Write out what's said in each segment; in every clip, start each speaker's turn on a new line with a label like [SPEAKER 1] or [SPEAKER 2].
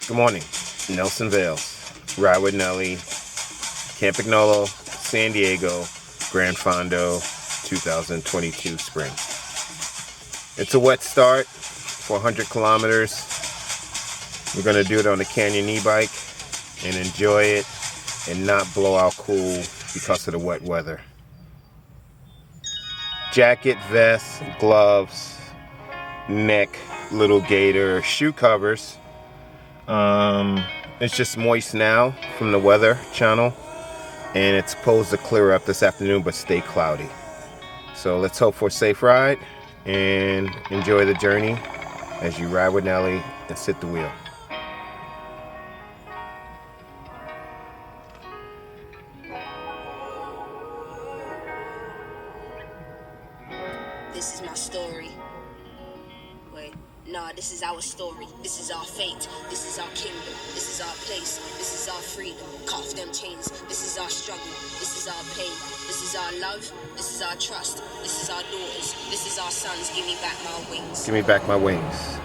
[SPEAKER 1] Good morning, Nelson Vails, Ride with Nelly, Campagnolo, San Diego, GranFondo, 2022 spring. It's a wet start for 100 kilometers. We're going to do it on the Canyon e-bike and enjoy it and not blow out cool because of the wet weather. Jacket, vest, gloves, neck, little gaiter, shoe covers. It's just moist now from the weather channel, and it's supposed to clear up this afternoon but stay cloudy. So let's hope for a safe ride and enjoy the journey as you ride with Nelly and sit the wheel.
[SPEAKER 2] This is my story. Wait, nah, this is our story. This is our fate. This is our kingdom. This is our place. This is our freedom. Cut off them chains. This is our struggle. This is our pain. This is our love. This is our trust. This is our daughters. This is our sons. Give me back my wings.
[SPEAKER 1] Give me back my wings.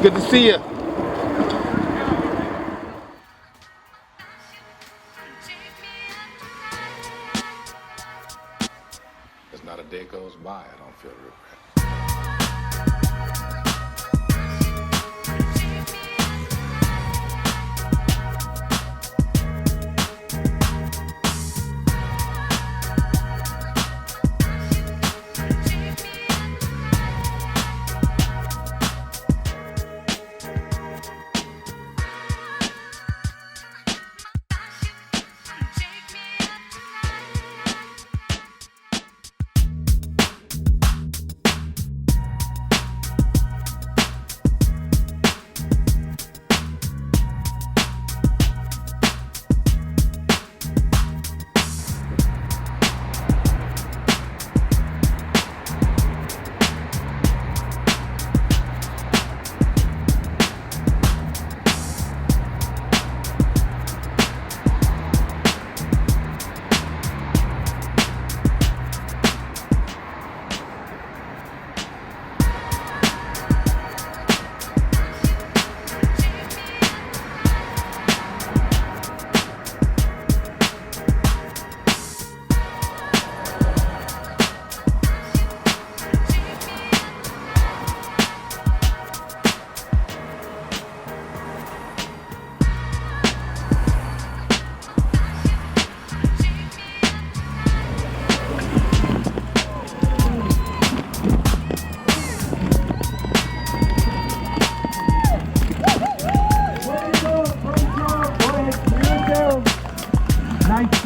[SPEAKER 1] Good to see you.
[SPEAKER 3] There's not a day goes by I don't feel regret.
[SPEAKER 4] Take me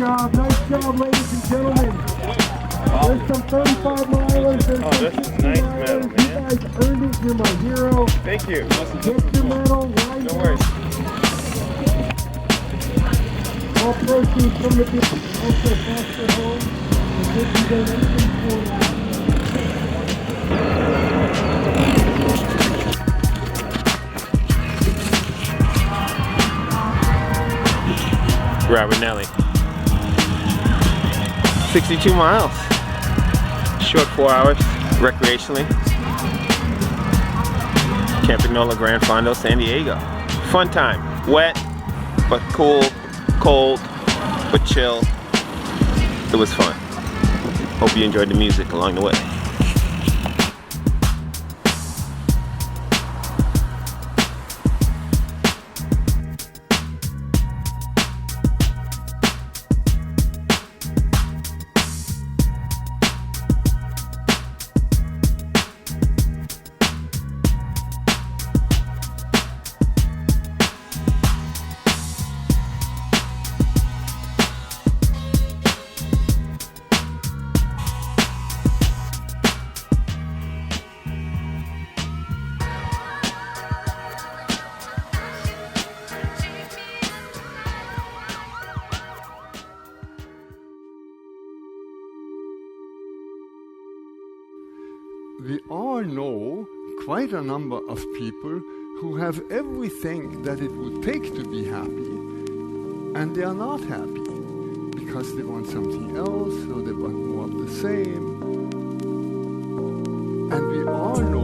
[SPEAKER 4] job, ladies and gentlemen. There's some 35 milers. There's some
[SPEAKER 1] this is
[SPEAKER 4] 60
[SPEAKER 1] nice
[SPEAKER 4] milers.
[SPEAKER 1] medal,
[SPEAKER 4] You
[SPEAKER 1] man.
[SPEAKER 4] guys earned it. You're my hero.
[SPEAKER 1] Thank you.
[SPEAKER 4] Get your medal right
[SPEAKER 1] No
[SPEAKER 4] now.
[SPEAKER 1] worries.
[SPEAKER 4] All proceeds from the beach also foster home. And this is donation for
[SPEAKER 1] Ride with Nelly. 62 miles. Short 4 hours, recreationally. Campagnolo GranFondo, San Diego. Fun time. Wet, but cool. Cold, but chill. It was fun. Hope you enjoyed the music along the way.
[SPEAKER 5] We all know quite a number of people who have everything that it would take to be happy, and they are not happy because they want something else or they want more of the same. And we all know